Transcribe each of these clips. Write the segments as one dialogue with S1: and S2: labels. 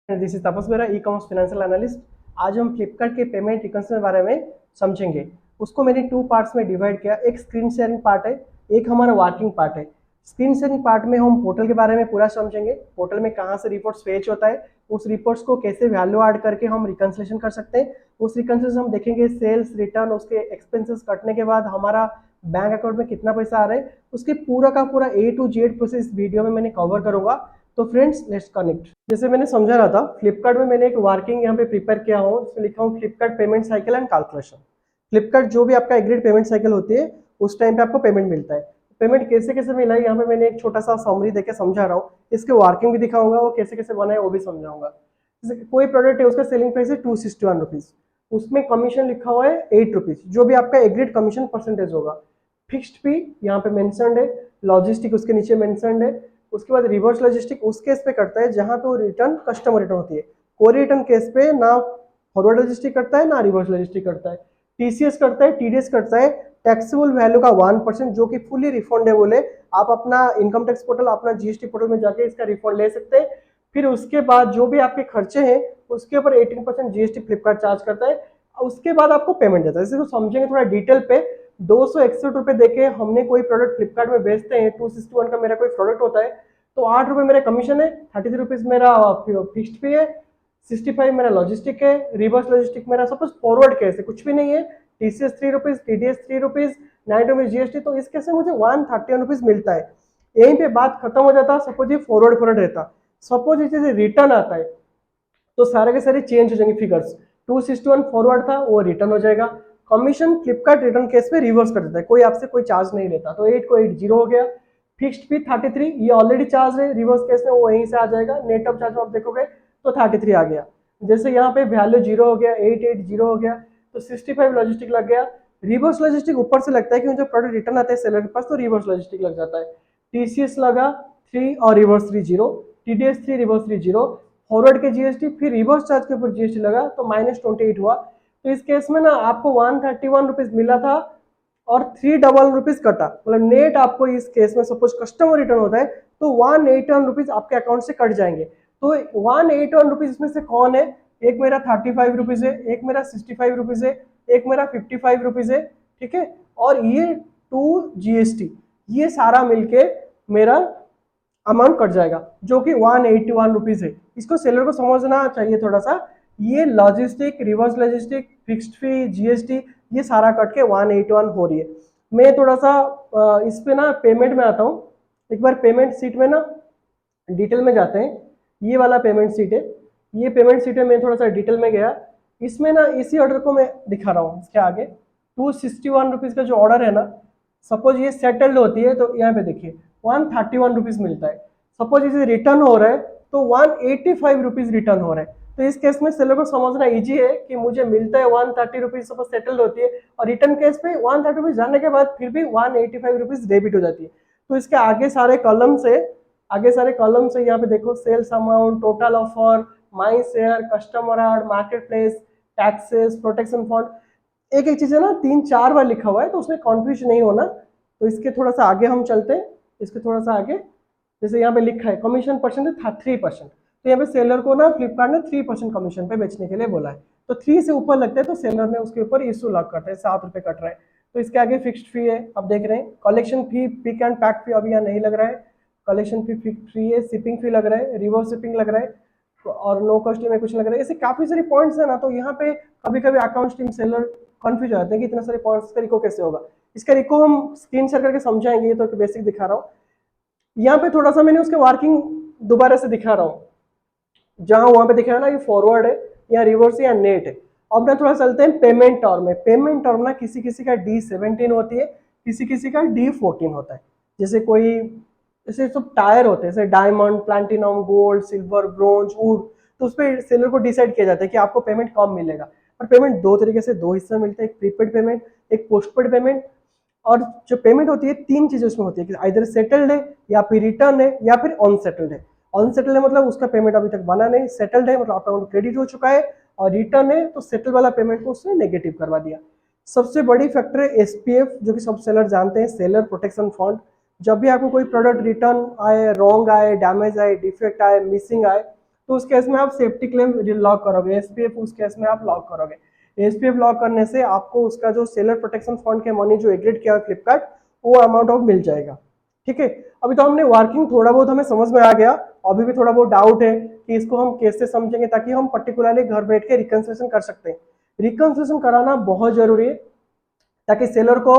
S1: This is तापस मेरा e commerce financial analyst. आज हम फ्लिपकार्ट के पेमेंट रिकन्सिलिएशन के बारे में समझेंगे। उसको मैंने 2 पार्ट्स में डिवाइड किया। एक स्क्रीन शेयरिंग पार्ट है, एक हमारा वर्किंग पार्ट है। स्क्रीन शेयरिंग पार्ट में हम पोर्टल के बारे में पूरा समझेंगे। पोर्टल में कहाँ से रिपोर्ट्स फेच होता है, उस रिपोर्ट्स को कैसे वैल्यू ऐड करके हम रिकन्सिलिएशन कर सकते हैं। उस रिकन्सिलिएशन हम देखेंगे सेल्स रिटर्न, उसके एक्सपेंसेस कटने के बाद हमारा बैंक अकाउंट में कितना पैसा आ रहा है, उसके पूरा का पूरा A to Z process video में मैंने कवर करूंगा। तो फ्रेंड्स लेट्स कनेक्ट। जैसे मैंने समझा रहा था, फ्लिपकार्ट में मैंने एक वर्किंग यहाँ पे प्रिपेयर किया हूँ, इसमें लिखा हूँ Flipkart payment cycle and calculation. Flipkart जो भी आपका एग्रीड पेमेंट साइकिल होती है उस टाइम पे आपको पेमेंट मिलता है। पेमेंट कैसे कैसे मिला है यहाँ पे मैंने एक छोटा सा समरी देके समझा रहा हूँ। इसके वर्किंग भी दिखाऊंगा, वो कैसे कैसे बना है वो भी समझाऊंगा। जैसे कोई प्रोडक्ट है, उसका सेलिंग प्राइस है 261 रुपीज, उसमें कमीशन लिखा हुआ है 8 रुपीज, जो भी आपका एग्रीड कमीशन परसेंटेज होगा। फिक्स्ड फी यहाँ पे मेंशन्ड है, लॉजिस्टिक उसके नीचे मेंशन्ड है। उसके बाद रिवर्स लॉजिस्टिक उस केस पे करता है जहां पे वो रिटर्न कस्टमर रिटर्न होती है। कोई रिटर्न केस पे ना फॉरवर्ड लॉजिस्टिक करता है ना रिवर्स लॉजिस्टिक करता है। टीसीएस करता है, टीडीएस करता है। टैक्सेबल वैल्यू का 1% जो कि फुली रिफंडेबल है। आप अपना इनकम टैक्स पोर्टल, अपना जीएसटी पोर्टल में जाके इसका रिफंड ले सकते हैं। फिर उसके बाद जो भी आपके खर्चे हैं उसके ऊपर 18% जीएसटी फ्लिपकार्ट चार्ज करता है। उसके बाद आपको पेमेंट देता है। इसको समझेंगे थोड़ा डिटेल पे। 261 रुपए देके हमने कोई प्रोडक्ट फ्लिपकार्ट में बेचते हैं, 261 का मेरा कोई प्रोडक्ट होता है, तो 8 रुपए मेरा कमीशन है, 33 रुपीज मेरा फिक्स्ड फी है, 65 मेरा लॉजिस्टिक है। रिवर्स लॉजिस्टिक मेरा सपोज फॉरवर्ड केस है, कुछ भी नहीं है, TCS 3 rupees, TDS 3 rupees, 9 rupees GST, तो इस केस में मुझे 131 रुपीज मिलता है। यहीं पे बात खत्म हो जाता। सपोज ये फॉरवर्ड फॉरवर्ड रहता, सपोज इसे रिटर्न आता है तो सारे के सारे चेंज हो जाएंगे फिगर्स। 261 फॉरवर्ड था वो रिटर्न हो जाएगा। कमीशन फ्लिपकार्ट रिटर्न केस में रिवर्स कर देता है, कोई आपसे कोई चार्ज नहीं लेता, तो 8 को 8 जीरो हो गया। फिक्स्ड फी 33, ये ऑलरेडी चार्ज है, रिवर्स केस में वो वहीं से आ जाएगा। नेट ऑफ चार्ज आप देखोगे तो 33 आ गया। जैसे यहाँ पे वैल्यू जीरो हो गया, 8 जीरो हो गया, तो 65 लॉजिस्टिक लग गया। रिवर्स लॉजिस्टिक ऊपर से लगता है कि जो प्रोडक्ट रिटर्न आते हैं सेलर के पास तो रिवर्स लॉजिस्टिक लग जाता है। टीसीएस लगा 3 और reverse 3 zero, TDS 3 reverse 3 zero, forward के जीएसटी, फिर रिवर्स चार्ज के ऊपर जीएसटी लगा तो -28 हुआ। तो इस केस में ना आपको 131 रुपीज मिला था और 3 रुपीज कटा, मतलब नेट आपको इस केस में सपोज कस्टमर रिटर्न होता है तो 181 रुपीज आपके अकाउंट से कट जाएंगे। तो 181 रुपीज इसमें से कौन है, एक मेरा 35 रुपीज है, एक मेरा 65 रुपीज है, एक मेरा 55 रुपीज है, ठीक है, और ये 2 जीएसटी, ये सारा मिलके मेरा अमाउंट कट जाएगा जो कि 181 रुपीज है। इसको सेलर को समझना चाहिए थोड़ा सा। ये लॉजिस्टिक, रिवर्स लॉजिस्टिक, फिक्स्ड फी, जीएसटी, ये सारा कट के 181 हो रही है। मैं थोड़ा सा इस पे ना पेमेंट में आता हूँ। एक बार पेमेंट सीट में ना डिटेल में जाते हैं। ये वाला पेमेंट सीट है, ये पेमेंट सीट है, मैं थोड़ा सा डिटेल में गया। इसमें ना इसी ऑर्डर को मैं दिखा रहा हूँ। इसके आगे 261 रुपीज का जो ऑर्डर है ना, सपोज ये सेटल्ड होती है तो यहाँ पे देखिए 131 रुपीज मिलता है। सपोज इसे रिटर्न हो रहा है तो 185 रुपीज रिटर्न हो रहा है। तो इस केस में सेलर को समझना इजी है कि मुझे मिलता है 130 रुपीज, सपोज सेटल्ड होती है, और रिटर्न केस पे 130 रुपीज जाने के बाद फिर भी 185 रुपीज डेबिट हो जाती है। तो इसके आगे सारे कॉलम से, यहाँ पे देखो sales amount, total offer, my share, customer add, market place, taxes, protection fund, एक एक चीज है ना 3-4 बार लिखा हुआ है, तो उसमें कॉन्फ्यूज नहीं होना। तो इसके थोड़ा सा आगे हम चलते हैं, इसके थोड़ा सा आगे। जैसे यहाँ पे लिखा है कमीशन परसेंट 3%, तो यहाँ पे सेलर को ना फ्लिपकार्ट ने 3% कमीशन पे बेचने के लिए बोला है, तो 3 से ऊपर लगता है तो सेलर ने उसके ऊपर इशू लॉक करता है, 7 रुपए कट रहा है। तो इसके आगे फिक्स्ड फी है, अब देख रहे हैं। Collection fee, pick and pack fee अभी यहाँ नहीं लग रहा है, कलेक्शन फी फिक्स्ड फी है। शिपिंग फी लग रहा है, रिवर्स शिपिंग लग रहा है, और नो कॉस्ट में कुछ लग रहा है। ऐसे काफी सारे पॉइंट्स है ना, तो यहाँ पे कभी कभी अकाउंट टीम सेलर कंफ्यूज हो जाते हैं कि इतने सारे पॉइंट्स का रिको कैसे होगा। इसका रिको हम स्क्रीन शेयर करके समझाएंगे, ये तो बेसिक दिखा रहा हूँ। यहाँ पे थोड़ा सा मैंने उसके वर्किंग दोबारा से दिखा रहा हूँ। जहां वहां पे दिखा है ना ये फॉरवर्ड है या रिवर्स या नेट है। अब ना थोड़ा चलते हैं पेमेंट टर्म में। पेमेंट टर्म ना किसी किसी का D17 होती है, किसी किसी का D14 होता है। जैसे कोई, जैसे सब टायर होते हैं, जैसे diamond, platinum, gold, silver, bronze, would, तो उस पर सेलर को डिसाइड किया जाता है कि आपको पेमेंट कब मिलेगा। और पेमेंट दो तरीके से, दो हिस्से मिलते हैं, एक प्रीपेड पेमेंट, एक पोस्टपेड पेमेंट। और जो पेमेंट होती है 3 चीजें उसमें होती है कि आइदर सेटल्ड है, या फिर रिटर्न है, या फिर अनसेटल्ड है। अनसेटल्ड है मतलब उसका पेमेंट अभी तक बना नहीं, सेटल्ड है मतलब अकाउंट क्रेडिट हो चुका है, और रिटर्न है तो सेटल वाला पेमेंट को उसने नेगेटिव करवा दिया। सबसे बड़ी फैक्टर है SPF, जो कि सब सेलर जानते हैं, सेलर प्रोटेक्शन फंड। जब भी आपको कोई प्रोडक्ट रिटर्न आए, रॉन्ग आए, डैमेज आए, डिफेक्ट आए, मिसिंग आए, तो उस केस में आप सेफ्टी क्लेम लॉक करोगे, एसपीएफ उस केस में आप लॉक करोगे। एसपीएफ लॉक करने से आपको उसका जो सेलर प्रोटेक्शन फंड के मनी जो एग्रीड किया फ्लिपकार्ट, वो अमाउंट ऑफ मिल जाएगा। ठीक है, अभी तो हमने वर्किंग थोड़ा बहुत हमें समझ में आ गया, अभी भी थोड़ा बहुत डाउट है कि इसको हम कैसे समझेंगे ताकि हम पर्टिकुलरली घर बैठ के रिकंसिलिएशन कर सकते हैं। रिकंसिलिएशन कराना बहुत जरूरी है ताकि सेलर को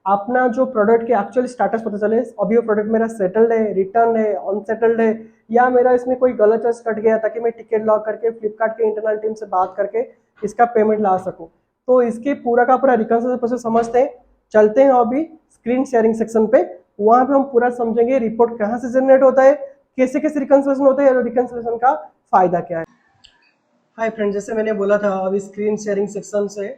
S1: अपना जो प्रोडक्ट के एक्चुअल स्टेटस पता चले, अभी वो प्रोडक्ट मेरा सेटल्ड है, रिटर्न है, अनसेटल्ड है, या मेरा इसमें कोई गलत चीज कट गया, ताकि मैं टिकट लॉक करके फ्लिपकार्ट के इंटरनल टीम से बात करके इसका पेमेंट ला सकूं। तो इसके पूरा का पूरा रिकंसिलिएशन प्रोसेस समझते हैं। चलते हैं अभी स्क्रीन शेयरिंग सेक्शन पे, वहां पे हम पूरा समझेंगे रिपोर्ट कहाँ से जनरेट होता है, कैसे कैसे रिकंसिलिएशन होता है और रिकंसिलिएशन का फायदा क्या है। हाय फ्रेंड, जैसे मैंने बोला था अभी स्क्रीन शेयरिंग सेक्शन से,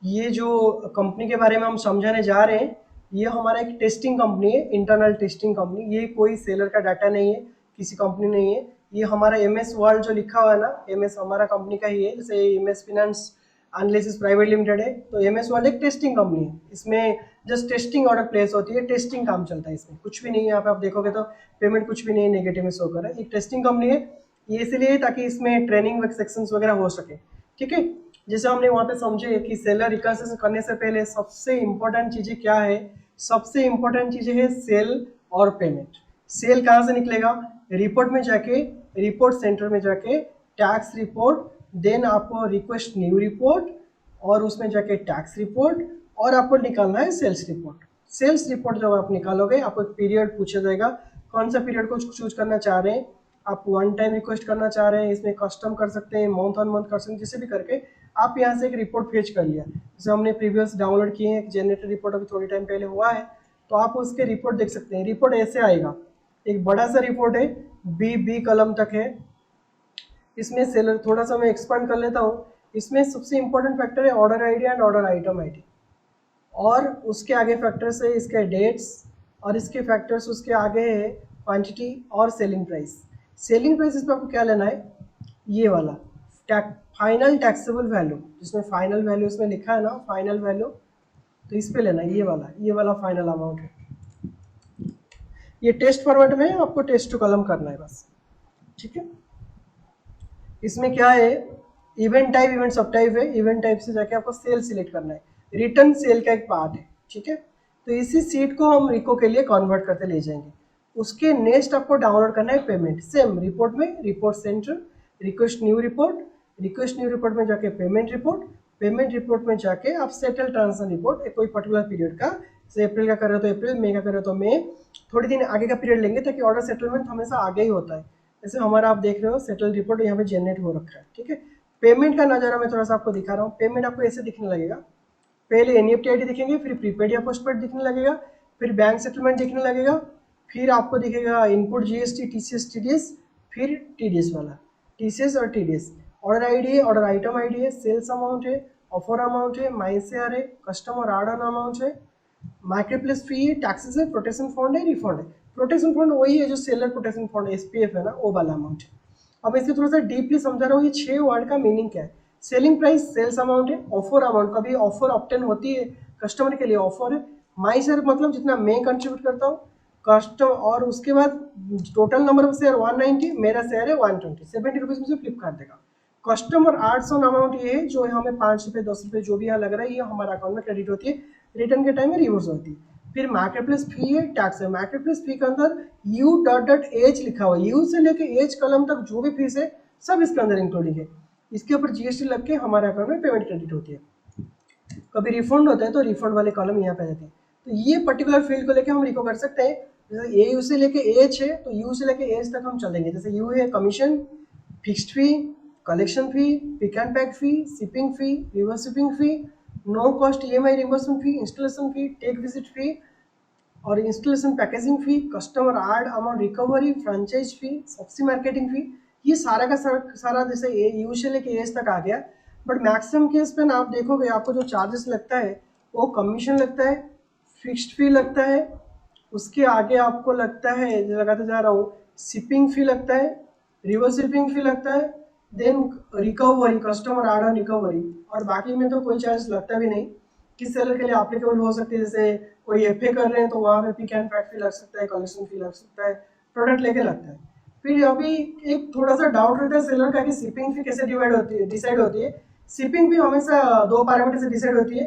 S1: ये जो कंपनी के बारे में हम समझाने जा रहे हैं, ये हमारा एक टेस्टिंग कंपनी है, इंटरनल टेस्टिंग कंपनी। ये कोई सेलर का डाटा नहीं है, किसी कंपनी नहीं है। ये हमारा एम एस वर्ल्ड जो लिखा हुआ है ना, एम एस हमारा कंपनी का ही है। जैसे M S finance analysis private limited है, तो एम एस वर्ल्ड एक टेस्टिंग कंपनी है। इसमें जस्ट टेस्टिंग ऑर्डर प्लेस होती है, टेस्टिंग काम चलता है, इसमें कुछ भी नहीं है। यहाँ पे आप देखोगे तो पेमेंट कुछ भी नहीं नेगेटिव में शो कर रहा है। एक टेस्टिंग कंपनी है ये, इसलिए ताकि इसमें ट्रेनिंग सेक्शंस वगैरह हो सके। ठीक है, जैसे हमने वहाँ पे समझे कि सेलर रिकंसिलिएशन करने से पहले सबसे इम्पोर्टेंट चीज़ें क्या है। सबसे इम्पोर्टेंट चीज़ें है सेल और पेमेंट। सेल कहाँ से निकलेगा, रिपोर्ट में जाके, रिपोर्ट सेंटर में जाके टैक्स रिपोर्ट, देन आपको रिक्वेस्ट न्यू रिपोर्ट, और उसमें जाके टैक्स रिपोर्ट, और आपको निकालना है सेल्स रिपोर्ट। सेल्स रिपोर्ट जब आप निकालोगे, आपको एक पीरियड पूछा जाएगा, कौन सा पीरियड को चूज करना चाह रहे हैं आप। वन टाइम रिक्वेस्ट करना चाह रहे हैं, इसमें कस्टम कर सकते हैं, मंथ ऑन मंथ कर सकते हैं, जिसे भी करके आप यहाँ से एक रिपोर्ट फेच कर लिया। जैसे हमने प्रीवियस डाउनलोड किए हैं, जनरेटेड रिपोर्ट अभी थोड़ी टाइम पहले हुआ है, तो आप उसके रिपोर्ट देख सकते हैं। रिपोर्ट ऐसे आएगा, एक बड़ा सा रिपोर्ट है, बी कलम तक है। इसमें सेलर, थोड़ा सा मैं एक्सपांड कर लेता हूँ। इसमें सबसे इंपॉर्टेंट फैक्टर है order ID and order item ID, और उसके आगे फैक्टर्स है इसके डेट्स, और इसके फैक्टर्स उसके आगे है क्वांटिटी और सेलिंग प्राइस। सेलिंग प्राइस इसमें आपको क्या लेना है, ये वाला फाइनल टैक्सेबल वैल्यू, जिसमें फाइनल वैल्यू इसमें लिखा है ना, फाइनल वैल्यू, तो इस पे लेना है, ये वाला फाइनल अमाउंट है। ये टेस्ट फॉर्मेट में आपको टेस्ट टू कॉलम करना है बस। ठीक है, इसमें क्या है, इवेंट टाइप, इवेंट सब टाइप है। इवेंट टाइप से जाके आपको सेल सिलेक्ट करना है, रिटर्न सेल का एक पार्ट है। ठीक है, तो इसी सीट को हम रिको के लिए कन्वर्ट करते ले जाएंगे। उसके नेक्स्ट आपको डाउनलोड करना है पेमेंट, सेम रिपोर्ट में, report centre, request new report, request new report में जाके पेमेंट रिपोर्ट, पेमेंट रिपोर्ट में जाके आप सेटल ट्रांजेक्शन रिपोर्ट, कोई पर्टिकुलर पीरियड का, जैसे अप्रैल का कर रहे हो तो अप्रैल, मई का कर रहे हो तो मई, थोड़ी दिन आगे का पीरियड लेंगे ताकि ऑर्डर सेटलमेंट हमेशा आगे ही होता है। जैसे हमारा आप देख रहे हो सेटल रिपोर्ट यहाँ पे जनरेट हो रखा है। ठीक है, पेमेंट का नज़ारा मैं थोड़ा सा आपको दिखा रहा हूँ। पेमेंट आपको ऐसे दिखने लगेगा, पहले एनईएफटी आईडी दिखेंगे, फिर प्रीपेड या पोस्टपेड दिखने लगेगा, फिर बैंक सेटलमेंट दिखने लगेगा, फिर आपको दिखेगा इनपुट जीएसटी, टीसीएस, टीडीएस, फिर टीडीएस वाला, टीसीएस और टीडीएस। ऑर्डर आईडी है, ऑर्डर आइटम आईडी है, सेल्स अमाउंट है, ऑफर अमाउंट है, माइसेआर है, कस्टमर आर्ड ऑन अमाउंट है, मार्केट प्लेस फी है, टैक्सेस है, प्रोटेक्शन फंड है, रिफंड है। प्रोटेक्शन फंड वही है जो सेलर प्रोटेक्शन फंड एसपीएफ है ना, वो वाला अमाउंट है। अब इसे थोड़ा सा डीपली समझा रहा हूँ, ये 6 वर्ड का मीनिंग क्या है। सेलिंग प्राइस सेल्स अमाउंट है, ऑफर अमाउंट, कभी ऑफर ऑप्टेन होती है कस्टमर के लिए, ऑफर है। माई शेयर मतलब जितना मैं कंट्रीब्यूट करता हूँ कस्टम, और उसके बाद टोटल नंबर ऑफ शेयर 190, मेरा शेयर है 120, 70 रुपीज़ मुझे फ्लिपकार्ट देगा। कस्टमर 800 अमाउंट ये है जो हमें 5 रुपये 10 रुपये जो भी यहाँ लग रहा है, ये हमारा अकाउंट में क्रेडिट होती है, रिटर्न के टाइम में रिवर्स होती है। फिर मार्केट प्लेस फी है, टैक्स है। मार्केट प्लेस फी के अंदर यू डॉट डॉट एच लिखा हुआ है, यू से लेके एच कलम तक जो भी फीस है सब इसके अंदर इंक्लूडिंग है। इसके ऊपर जीएसटी लग के हमारे अकाउंट में पेमेंट क्रेडिट होती है। कभी रिफंड होता है तो रिफंड वाले कॉलम यहाँ पे आ जाते हैं। तो ये पर्टिकुलर फील्ड को लेके हम रिको कर सकते हैं। जैसे ए यू से लेके एच है, तो यू से लेके एच तक हम चलेंगे। जैसे यू है commission, fixed fee, collection fee, pick and pack fee, shipping fee, reverse shipping fee, no cost EMI reimbursement fee, installation fee, tech visit fee, और इंस्टॉलेशन पैकेजिंग फी, कस्टमर आर्ड amount recovery, franchise fee, subsidy marketing fee, ये सारा का सारा जैसे you से लेके as तक आ गया। बट मैक्सिमम केस पे ना आप देखोगे आपको जो चार्जेस लगता है वो कमीशन लगता है, फिक्स्ड फी लगता है, उसके आगे आपको लगता है, लगाते जा रहा हूँ, शिपिंग फी लगता है, रिवर्स शिपिंग फी लगता है, देन रिकवरी, कस्टमर आर्ड ऑन रिकवरी, और बाकी में तो कोई चार्ज लगता भी नहीं। किस सेलर के लिए एप्लीकेबल हो सकती है, जैसे कोई एफए कर रहे हैं तो वहाँ पे पिक एंड पैक फी लग सकता है, कलेक्शन फी लग सकता है, प्रोडक्ट लेके लगता है। फिर अभी एक थोड़ा सा डाउट रहता है सेलर का कि शिपिंग फी कैसे डिसाइड होती है। शिपिंग फी हमेशा दो पैरामीटर से डिसाइड होती है,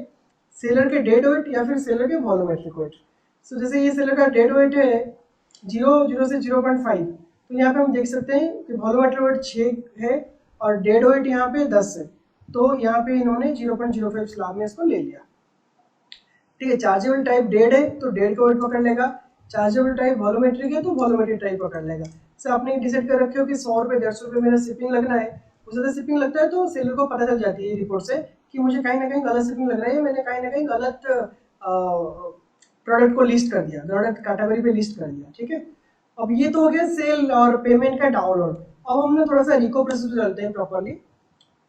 S1: सेलर के डेड वेट या फिर सेलर के वॉल्यूमेट्रिक वेट। सो जैसे ये सेलर का डेड वेट है 0 से 0.5, तो यहाँ पे हम देख सकते हैं कि वॉल्यूमेट्रिक वेट 6 है और डेड वेट यहाँ पे 10 है, तो यहाँ पे इन्होंने 0.05 स्लैब में इसको ले लिया। ठीक है, चार्जेबल टाइप डेड है तो डेड का वेट पकड़ लेगा, चार्जेबल टाइप वॉल्यूमेट्रिक है तो वॉल्यूमेट्रिक टाइप पकड़ लेगा। सर आपने डिसाइड कर रखे हो कि 100 रुपये 150 रुपये मेरा शिपिंग लगना है, उससे ज़्यादा शिपिंग लगता है तो सेलर को पता चल जाती है रिपोर्ट से कि मुझे कहीं ना कहीं गलत शिपिंग लग रही है, मैंने कहीं ना कहीं गलत प्रोडक्ट को लिस्ट कर दिया, प्रोडक्ट कैटेगरी पे लिस्ट कर दिया। ठीक है, अब ये तो हो गया सेल और पेमेंट का डाउनलोड। अब हम ना थोड़ा सा रिको प्रोसेस चलते हैं प्रॉपरली।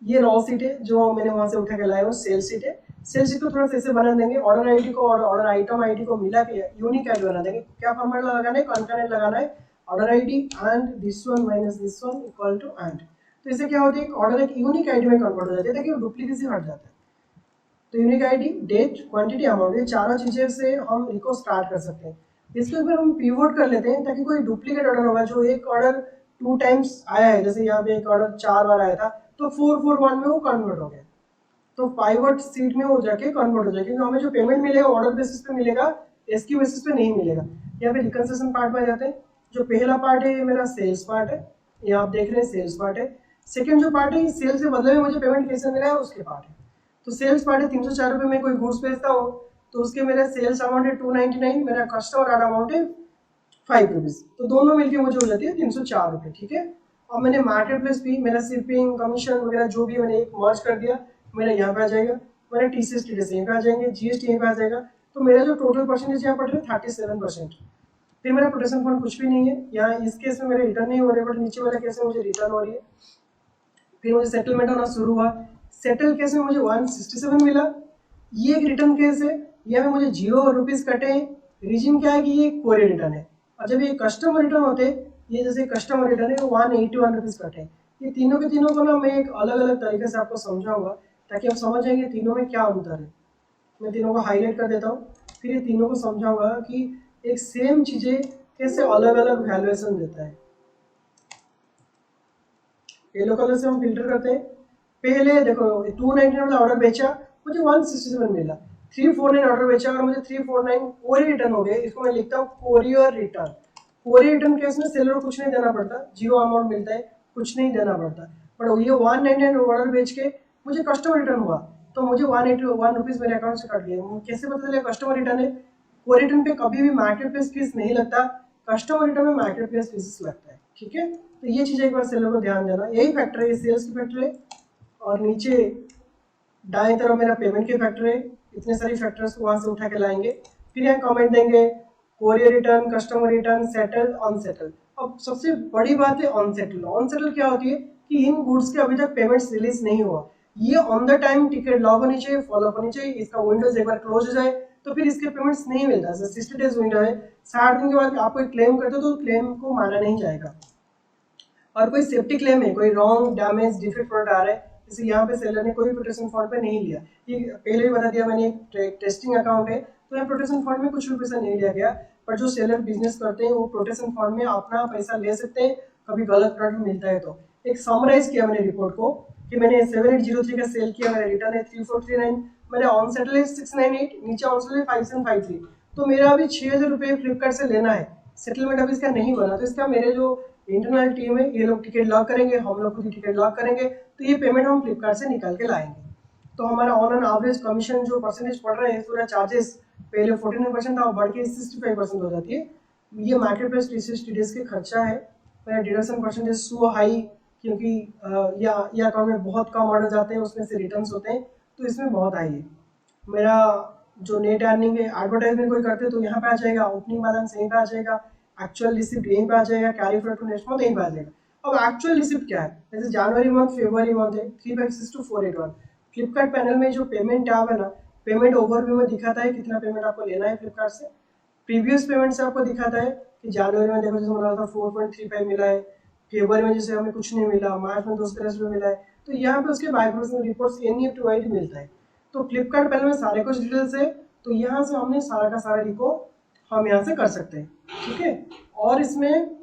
S1: ये रॉ सीट है जो मैंने वहां से उठा के लाया हूँ, सेल सीट है। सेल सीट को थोड़ा सा ऐसे बना देंगे, ऑर्डर आईडी को और ऑर्डर आइटम आईडी को मिला के यूनिक आईडी बना देंगे। क्या फॉर्मेट लगाना है, कॉन्करेंट लगाना है, order ID and this one minus this one equal to end. तो इससे क्या होता है, ऑर्डर एक यूनिक आईडी में कन्वर्ट हो जाती है ताकि वो डुप्लीकेसी हट जाता है। तो unique ID, date, quantity, amount, ये चारों चीजें से हम इनको स्टार्ट कर सकते हैं। इसके ऊपर हम पिवोट कर लेते हैं ताकि कोई डुप्लीकेट ऑर्डर होगा जो एक ऑर्डर 2 टाइम्स आया है, जैसे यहाँ पे एक ऑर्डर 4 बार आया था तो 441 में वो कन्वर्ट हो गया, तो पाइवट सीट में वो जाके कन्वर्ट हो जाएगा, क्योंकि हमें जो पेमेंट मिलेगा ऑर्डर बेसिस पे मिलेगा, एसक्यू बेसिस पे नहीं मिलेगा। यहाँ पे रिकंसिलिएशन पार्ट में आ जाते हैं। जो पहला पार्ट है ये मेरा सेल्स पार्ट है, ये आप देख रहे हैं सेल्स पार्ट है। सेकंड जो पार्ट है सेल्स के बदले में मुझे पेमेंट कैसे मिला है उसके पार्ट है। तो सेल्स पार्ट है 304 रुपये में कोई गुड्स बेचता हूँ तो उसके मेरा सेल्स अमाउंट है 299, मेरा कस्टमर आर्डर अमाउंट है 5 रुपीज़, तो दोनों मिलके मुझे हो जाती है 304 रुपये। ठीक है, और मैंने मार्केट प्लेस भी, मेरा शिपिंग कमीशन वगैरह जो भी मैंने एक मर्ज कर दिया, मेरा यहाँ पे आ जाएगा, मेरा TCS TDS यहीं पे आ जाएंगे, GST यहीं पे आ जाएगा, तो मेरा जो टोटल परसेंटेज यहाँ पड़ रहा है 37%। फिर मेरा प्रोटेक्शन फंड कुछ भी नहीं है यहाँ, इस केस में मेरे रिटर्न नहीं हो रहे, बट नीचे वाले केस में मुझे रिटर्न हो रही है। फिर मुझे सेटलमेंट होना शुरू हुआ, सेटल केस में मुझे 167 मिला, ये एक रिटर्न केस है, यहाँ पे मुझे 0 रुपीज़ कटे हैं। रीजन क्या है कि ये क्वेरी रिटर्न है, और जब ये कस्टमर रिटर्न होते हैं, ये जैसे कस्टमर रिटर्न है 181 रुपीज़ कटे। ये तीनों के तीनों को ना मैं एक अलग अलग तरीके से आपको समझाऊंगा ताकि आप समझ जाएंगे तीनों में क्या अंतर है। मैं तीनों को हाईलाइट कर देता हूँ, फिर ये तीनों को समझाऊंगा कि एक सेम चीज़ें कैसे अलग अलग वैल्यूएशन देता है। येलो कलर से हम फिल्टर करते हैं। पहले देखो 299 वाला ऑर्डर बेचा, मुझे 167 मिला। 349 ऑर्डर बेचा और मुझे 349 कोरियर रिटर्न हो गए, इसको मैं लिखता हूँ courier return. Courier return case में सेलर को कुछ नहीं देना पड़ता, 0 अमाउंट मिलता है, कुछ नहीं देना पड़ता। बट ये 199 ऑर्डर बेच के मुझे कस्टमर रिटर्न हुआ तो मुझे 181 रुपीज़ मेरे अकाउंट से कट गए। कैसे पता चलेगा कस्टमर रिटर्न है? कोरियर रिटर्न पे कभी भी मार्केट प्लेस फीस नहीं लगता, कस्टमर रिटर्न में मार्केट प्लेस फीस लगता है। ठीक है, तो ये चीज़ एक बार सेलर को ध्यान देना, यही फैक्टर है, सेल्स की फैक्टर है। और नीचे दाएं तरफ मेरा पेमेंट के फैक्टर है, इतने सारी फैक्टर्स को वहां से उठा के लाएंगे। फिर यहाँ कमेंट देंगे courier return, customer return, settle, unsettle. अब सबसे बड़ी बात है अनसेटल। अनसेटल क्या होती है कि इन गुड्स के अभी तक पेमेंट्स रिलीज नहीं हुआ, ये on the time ticket log होनी चाहिए, फॉलो होनी चाहिए, इसका विंडोज एक बार क्लोज हो जाए तो फिर इसके पेमेंट्स नहीं मिलता। 60 डेज विंडो है, 60 दिन के बाद आप कोई क्लेम करते हो तो क्लेम को माना नहीं जाएगा। और कोई सेफ्टी क्लेम है, कोई रॉन्ग डैमेज डिफेक्ट प्रोडक्ट आ रहा है, जैसे यहाँ पे सेलर ने कोई प्रोटेक्शन फंड पे नहीं लिया, ये पहले भी बता दिया मैंने, एक टेस्टिंग अकाउंट है तो यहाँ प्रोटेक्शन फंड में कुछ भी पैसा नहीं लिया गया। पर जो सेलर बिजनेस करते हैं वो प्रोटेक्शन फंड में अपना पैसा ले सकते हैं कभी गलत प्रोडक्ट मिलता है तो। एक समराइज किया मैंने रिपोर्ट को कि मैंने 7803 का सेल किया, मेरा रिटर्न है 3439, मेरा ऑन सेटल है 698, नीचे ऑन सेटल है 5753, तो मेरा अभी 6000 रुपये फ्लिपकार्ट से लेना है। सेटलमेंट अभी इसका नहीं बना, तो इसका मेरे जो इंटरनल टीम है ये लोग टिकट लॉक करेंगे, हम लोग खुद ही टिकट लॉक करेंगे, तो ये पेमेंट हम फ्लिपकार्ट से निकाल के लाएंगे। तो हमारा ऑन एन एवरेज कमीशन जो परसेंटेज पड़ रहा है पूरा चार्जेस पहले 49% था, बढ़ के 65% हो जाती है। ये मार्केट प्लेस TCS के खर्चा है। मेरा डिडक्शन परसेंटेज सो हाई क्योंकि या अकाउंट में बहुत कम ऑर्डर जाते हैं, उसमें से रिटर्न्स होते हैं, तो इसमें बहुत हाई है। मेरा जो नेट अर्निंग है, एडवर्टाइजमेंट कोई करते तो यहाँ पे आ जाएगा, ओपनिंग बैलेंस यहीं पे आ जाएगा, एक्चुअल रिसिप्ट यहीं पे आ जाएगा, carry forward to next month यहीं पे आ जाएगा। अब एक्चुअल रिसिप्ट क्या है, जैसे जनवरी मंथ फरवरी मंथ है 3562,481। फ्लिपकार्ट पैनल में जो पेमेंट टैब है ना, पेमेंट ओवरव्यू में दिखाता है कितना पेमेंट आपको लेना है फ्लिपकार्ट से। प्रीवियस पेमेंट से आपको दिखाता है कि जनवरी में देखो जैसे मिला था 4.35 मिला है, फरवरी में जैसे हमें कुछ नहीं मिला, मार्च में 283 मिला है, तो यहाँ पे उसके बाइफर्केशन रिपोर्ट्स NEFT मिलता है। तो फ्लिपकार्ट पहले में सारे कुछ डिटेल्स है, तो यहाँ से हमने सारा का सारा रिको हम यहाँ से कर सकते हैं। ठीक है, और इसमें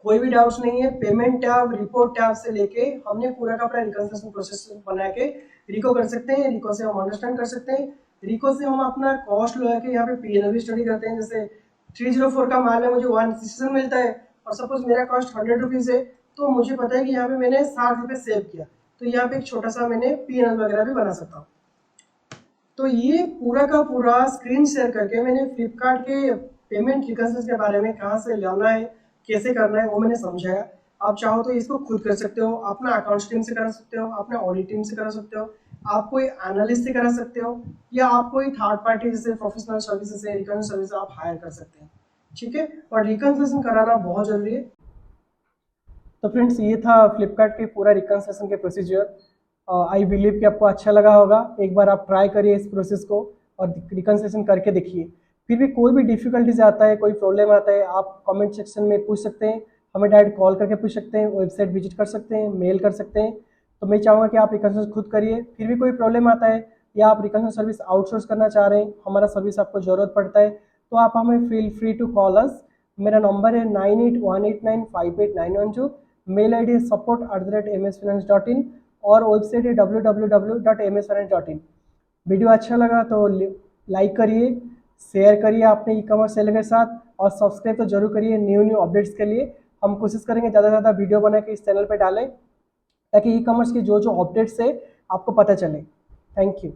S1: कोई भी डाउट्स नहीं है। पेमेंट टैब, रिपोर्ट टैब से लेके हमने पूरा का पूरा रिकंसिलिएशन प्रोसेस बना के रिको कर सकते हैं। रिको से हम अंडरस्टैंड कर सकते हैं। रिको से हम अपना कॉस्ट लगा के यहाँ पे पीएनएल भी स्टडी करते हैं। जैसे 304 का माल है, मुझे 167 मिलता है और सपोज मेरा कॉस्ट 100 रुपीज़ है, तो मुझे पता है कि यहाँ पे मैंने 60 रुपये सेव किया, तो यहाँ पे एक छोटा सा मैंने पीएनएल वगैरह भी बना सकता हूँ। तो ये पूरा का पूरा स्क्रीन शेयर करके मैंने फ्लिपकार्ट के पेमेंट रिकंसिलिएशन के बारे में कहाँ से लाना है, कैसे करना है, वो मैंने समझाया। आप चाहो तो इसको खुद कर सकते हो, अपना अकाउंट्स टीम से करा सकते हो, अपना ऑडिट टीम से करा सकते हो, आप कोई एनालिस्ट से करा सकते हो, या आप कोई थर्ड पार्टी जैसे प्रोफेशनल सर्विसेज है, रिकंसिलिएशन सर्विस आप हायर कर सकते हैं। ठीक है, और रिकंसिलिएशन कराना बहुत जरूरी है। तो फ्रेंड्स, ये था फ्लिपकार्ट के पूरा रिकंसिलिएशन के प्रोसीजर। आई बिलीव कि आपको अच्छा लगा होगा। एक बार आप ट्राई करिए इस प्रोसेस को और रिकंसिलिएशन करके देखिए। फिर भी कोई भी डिफिकल्टीज आता है, कोई प्रॉब्लम आता है, आप कमेंट सेक्शन में पूछ सकते हैं, हमें डायरेक्ट कॉल करके पूछ सकते हैं, वेबसाइट विजिट कर सकते हैं, मेल कर सकते हैं। तो मैं चाहूँगा कि आप रिकंसिलिएशन खुद करिए। फिर भी कोई प्रॉब्लम आता है या आप रिकंसिलिएशन सर्विस आउटसोर्स करना चाह रहे हैं, हमारा सर्विस आपको ज़रूरत पड़ता है, तो आप हमें feel free to call us. मेरा नंबर है 9818958912। मेल आई डी है support@msfinance.in और वेबसाइट है www.msfinance.in। वीडियो अच्छा लगा तो लाइक करिए, शेयर करिए अपने ई कॉमर्स सेलर के साथ, और सब्सक्राइब तो जरूर करिए न्यू न्यू अपडेट्स के लिए। हम कोशिश करेंगे ज़्यादा से ज़्यादा वीडियो बना के इस चैनल पर डालें, ताकि ई कॉमर्स की जो जो अपडेट्स है आपको पता चले। Thank you.